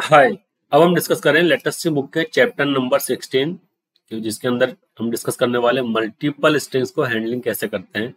हाय। अब हम डिस्कस करें लेटेस्ट सी बुक के चैप्टर नंबर 16 जिसके अंदर हम डिस्कस करने वाले मल्टीपल स्ट्रिंग्स को हैंडलिंग कैसे करते हैं।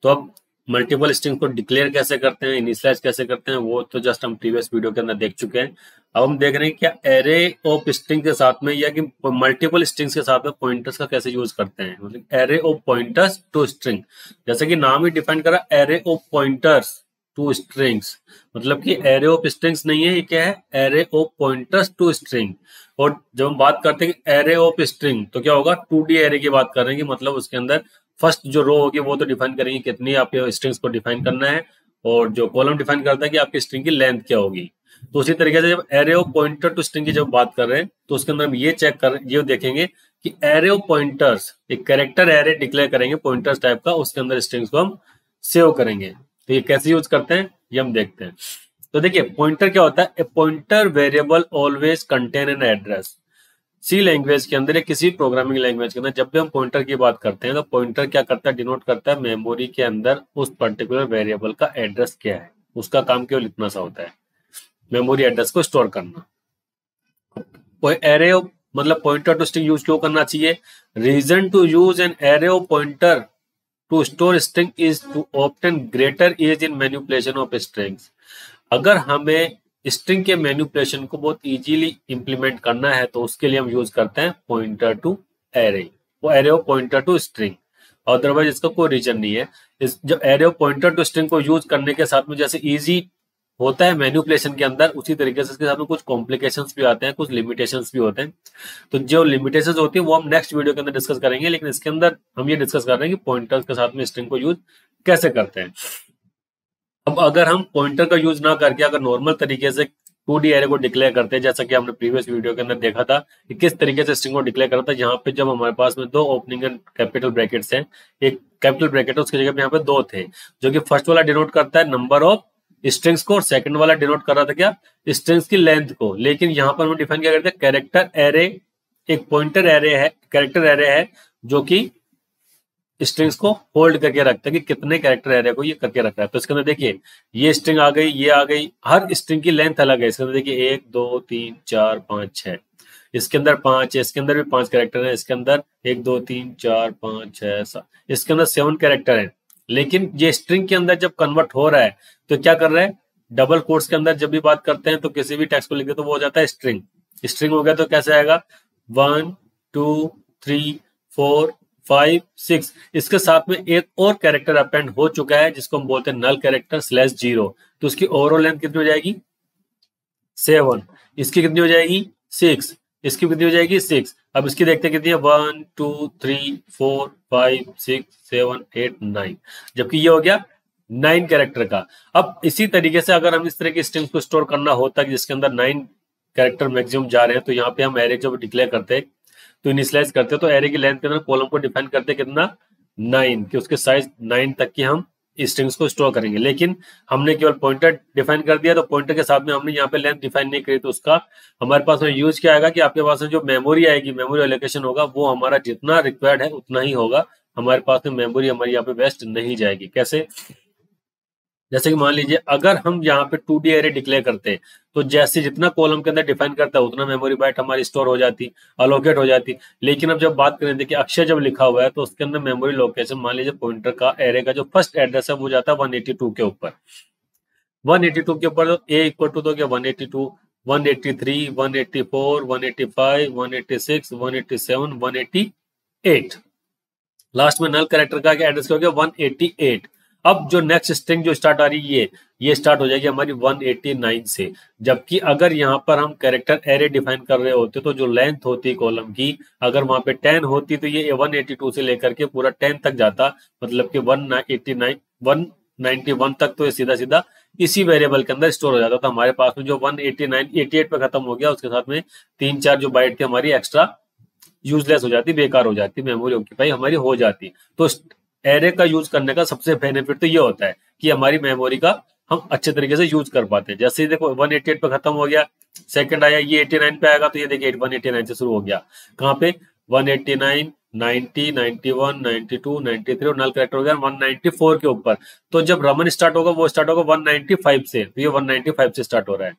तो अब मल्टीपल स्ट्रिंग्स को डिक्लेयर कैसे करते हैं, इनिशियलाइज कैसे करते हैं, वो तो जस्ट हम प्रीवियस वीडियो के अंदर देख चुके हैं। अब हम देख रहे हैं क्या एरे ऑफ स्ट्रिंग के साथ में या कि मल्टीपल स्ट्रिंग्स के साथ में पॉइंटर्स का कैसे यूज करते हैं, मतलब array of pointers to string. जैसे कि नाम ही डिफाइन करा, array of pointers to strings, मतलब कि एरे ऑफ स्ट्रिंग्स नहीं है, ये क्या है, array of pointers to string. और जब हम बात करते हैं एरे ऑफ स्ट्रिंग तो क्या होगा, 2D एरे की बात कर रहे हैं कि मतलब उसके अंदर फर्स्ट जो रो होगी वो तो डिफाइन करेंगे कितनी आपके स्ट्रिंग्स को डिफाइन करना है, और जो कॉलम डिफाइन करता है कि आपकी स्ट्रिंग की लेंथ क्या होगी। तो उसी तरीके से जब array of pointer to string की जब बात कर रहे हैं तो उसके अंदर हम ये देखेंगे कि एरे ऑफ पॉइंटर्स, एक कैरेक्टर एरे डिक्लेयर करेंगे पॉइंटर्स टाइप का, उसके अंदर स्ट्रिंग्स को हम सेव करेंगे। तो ये कैसे यूज करते हैं ये हम देखते हैं। तो देखिए पॉइंटर क्या होता है, a pointer variable always contain an address. C language के अंदर या किसी प्रोग्रामिंग लैंग्वेज के अंदर जब भी हम पॉइंटर की बात करते हैं तो पॉइंटर क्या करता है, डिनोट करता है मेमोरी के अंदर उस पर्टिकुलर वेरिएबल का एड्रेस क्या है। उसका काम केवल इतना सा होता है, मेमोरी एड्रेस को स्टोर करना। एरे ऑफ मतलब पॉइंटर टू स्ट्रिंग यूज क्यों करना चाहिए, reason to use an array of pointer to store string is to obtain greater ease in manipulation of strings. अगर हमें स्ट्रिंग के मैनिपुलेशन को बहुत इजीली इंप्लीमेंट करना है तो उसके लिए हम यूज करते हैं पॉइंटर टू एरे, वो array of pointer to string. Otherwise इसका कोई रीजन नहीं है। इस जो array of pointer to string को यूज करने के साथ में जैसे इजी होता है मैनिपुलेशन के अंदर, उसी तरीके से इसके साथ में कुछ कॉम्प्लिकेशंस भी आते हैं, कुछ लिमिटेशंस भी होते हैं। तो जो लिमिटेशंस होती है वो हम नेक्स्ट वीडियो के अंदर डिस्कस करेंगे, लेकिन इसके अंदर हम ये डिस्कस कर रहे हैं कि पॉइंटर्स के साथ में स्ट्रिंग को यूज कैसे करते हैं। अब अगर हम पॉइंटर का यूज ना करके अगर नॉर्मल तरीके से 2D एरे को डिक्लेयर करते हैं, जैसा कि हमने प्रीवियस वीडियो के अंदर देखा था कि किस तरीके से स्ट्रिंग को डिक्लेयर करता है, यहाँ पे जब हमारे पास में दो ओपनिंग एंड कैपिटल ब्रैकेट्स हैं, एक कैपिटल ब्रैकेट है उसकी जगह पे यहाँ पे दो थे, जो कि फर्स्ट वाला डिनोट करता है नंबर ऑफ स्ट्रिंग्स को और सेकंड वाला डिनोट कर रहा था क्या, स्ट्रिंग्स की लेंथ को। लेकिन यहाँ पर हम डिफाइन क्या करते हैं, कैरेक्टर एरे, एक पॉइंटर एरे है, कैरेक्टर एरे है जो कि स्ट्रिंग्स को होल्ड करके रखता है कि कितने कैरेक्टर एरे को ये करके रख रहा है। तो इसके अंदर देखिए ये स्ट्रिंग आ गई, ये आ गई, हर स्ट्रिंग की लेंथ अलग है। इसके अंदर देखिए 1 2 3 4 5 6, इसके अंदर 5 है, इसके अंदर भी 5 कैरेक्टर है, इसके अंदर 1 2 3 4 5 6 7, इसके अंदर 7 कैरेक्टर है। लेकिन ये स्ट्रिंग के अंदर जब कन्वर्ट हो रहा है तो क्या कर रहा है, डबल कोट्स के अंदर जब भी बात करते हैं तो किसी भी टेक्स्ट को लिखते तो वो हो जाता है स्ट्रिंग। स्ट्रिंग हो गया तो कैसे आएगा, 1 2 3 4 5 6, इसके साथ में एक और कैरेक्टर अपेंड हो चुका है जिसको हम बोलते हैं नल कैरेक्टर /0। तो उसकी ओवरऑल लेंथ कितनी हो जाएगी 7, इसकी कितनी हो जाएगी 6, इसकी कितनी हो जाएगी 6। अब इसकी देखते हैं कितनी है 1 2 3 4 5 6 7 8 9, जबकि ये हो गया 9 कैरेक्टर का। अब इसी तरीके से अगर हम इस तरह की स्ट्रिंग्स को स्टोर करना होता है जिसके अंदर 9 कैरेक्टर मैक्सिमम जा रहे हैं, तो यहाँ पे हम एरे जब डिक्लेयर करते हैं तो इनिशियलाइज करते हैं तो एरे की लेंथ के अंदर कॉलम को डिफाइन करते हैं कितना 9, कि उसके साइज 9 तक की हम स्ट्रिंग्स को स्टोर करेंगे। लेकिन हमने केवल पॉइंटर डिफाइन कर दिया, तो पॉइंटर के साथ में हमने यहाँ पे लेंथ डिफाइन नहीं करी, तो उसका हमारे पास में यूज क्या आएगा कि आपके पास में जो मेमोरी आएगी, मेमोरी एलोकेशन होगा वो हमारा जितना रिक्वायर्ड है उतना ही होगा। हमारे पास में मेमोरी हमारी यहाँ पे वेस्ट नहीं जाएगी। कैसे, जैसे कि मान लीजिए अगर हम यहाँ पे 2D एरे डिक्लेयर करते हैं तो जैसे जितना कॉलम के अंदर डिफाइन करता है उतना मेमोरी बाइट हमारी स्टोर हो जाती, अलोकेट हो जाती। लेकिन अब जब बात करें, देखिए अक्षर जब लिखा हुआ है तो उसके अंदर मेमोरी लोकेशन, मान लीजिए पॉइंटर का एरे का जो फर्स्ट एड्रेस है वो जाता है 182 के ऊपर, 182 के ऊपर। तो ए इक्वल टू तो क्या 182 183 184 185 186 187 188, लास्ट में नल कैरेक्टर का एड्रेस हो गया 188। अब जो नेक्स्ट स्ट्रिंग जो स्टार्ट आ रही है ये स्टार्ट हो जाएगी हमारी 189 से। जबकि अगर यहाँ पर हम कैरेक्टर एरे डिफाइन कर रहे होते तो जो लेंथ होती कॉलम की, अगर वहां पे 10 होती तो ये 182 से लेकर के पूरा 10 तक जाता, मतलब कि 191 तक तो ये सीधा सीधा इसी वेरिएबल के अंदर स्टोर हो जाता। तो हमारे पास में जो 189 88 पे खत्म हो गया, उसके साथ में 3-4 जो बाइट थी हमारी एक्स्ट्रा यूजलेस हो जाती, बेकार हो जाती, मेमोरी ऑक्यूपाई हमारी हो जाती। तो एरे का यूज करने का सबसे बेनिफिट तो ये होता है कि हमारी मेमोरी का हम अच्छे तरीके से यूज कर पाते हैं। जैसे देखो 188 पे खत्म हो गया, सेकंड आया ये 89 पे आएगा, तो ये देखिए 189 से शुरू हो गया, कहाँ पे 189 90 91 92 93 और नल कैरेक्टर हो गया 194 के ऊपर। तो जब रमन स्टार्ट होगा वो स्टार्ट होगा 195 से, तो ये 195 से स्टार्ट हो रहा है।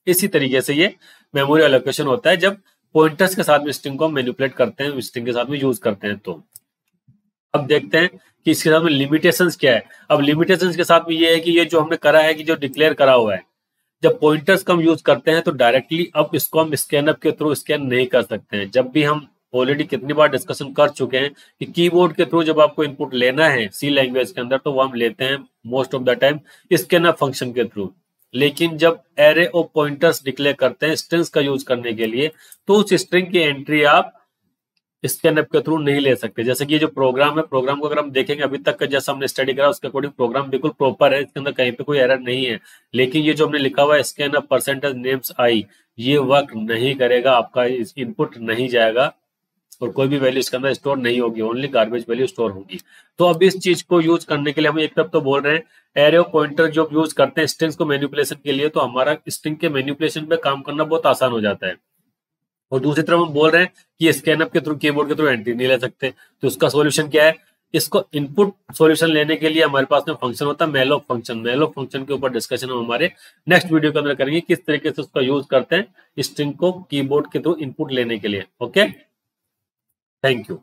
इसी तरीके से ये मेमोरी एलोकेशन होता है जब पॉइंटर्स के साथ में स्ट्रिंग को मैनिपुलेट करते हैं, स्ट्रिंग के साथ में यूज करते हैं। तो अब देखते हैं कि इसके साथ में लिमिटेशंस क्या है। अब लिमिटेशंस के साथ में ये है कि ये जो हमने करा है कि जो डिक्लेयर करा हुआ है, जब पॉइंटर्स का हम यूज करते हैं तो डायरेक्टली अब इसको हम स्कैनअप के थ्रू स्कैन नहीं कर सकते हैं। जब भी हम ऑलरेडी कितनी बार डिस्कशन कर चुके हैं कि कीबोर्ड के थ्रू जब आपको इनपुट लेना है सी लैंग्वेज के अंदर, तो वो हम लेते हैं most of the time scanf function के थ्रू। लेकिन जब एरे ऑफ पॉइंटर्स डिक्लेयर करते हैं स्ट्रिंग्स का यूज करने के लिए, तो उस स्ट्रिंग की एंट्री आप स्कैनअप के थ्रू नहीं ले सकते। जैसे कि ये जो प्रोग्राम है, प्रोग्राम को अगर हम देखेंगे अभी तक का जैसा हमने स्टडी करा उसके अकॉर्डिंग प्रोग्राम बिल्कुल प्रॉपर है, इसके अंदर कहीं पे कोई एरर नहीं है। लेकिन ये जो हमने लिखा हुआ है स्कैनअप परसेंटेज नेम्स आई, ये वर्क नहीं करेगा, आपका इनपुट नहीं जाएगा और कोई भी वैल्यू इसके अंदर स्टोर नहीं होगी, ओनली गार्बेज वैल्यू स्टोर होगी। तो अब इस चीज को यूज करने के लिए हम एक तरफ तो बोल रहे हैं एरे ऑफ पॉइंटर जो यूज करते हैं स्ट्रिंग्स को मैनिपुलेशन के लिए, तो हमारा स्ट्रिंग के मैनिपुलेशन पे काम करना बहुत आसान हो जाता है। और दूसरी तरफ हम बोल रहे हैं कि स्कैनअप के थ्रू कीबोर्ड के थ्रू एंट्री नहीं ले सकते। तो उसका सॉल्यूशन क्या है? इसको इनपुट सॉल्यूशन लेने के लिए हमारे पास में फंक्शन होता है मेलोक फंक्शन। मेलोक फंक्शन के ऊपर डिस्कशन हम हमारे नेक्स्ट वीडियो के अंदर करेंगे, किस तरीके से उसका यूज करते हैं स्ट्रिंग को कीबोर्ड के थ्रू इनपुट लेने के लिए। Okay, thank you.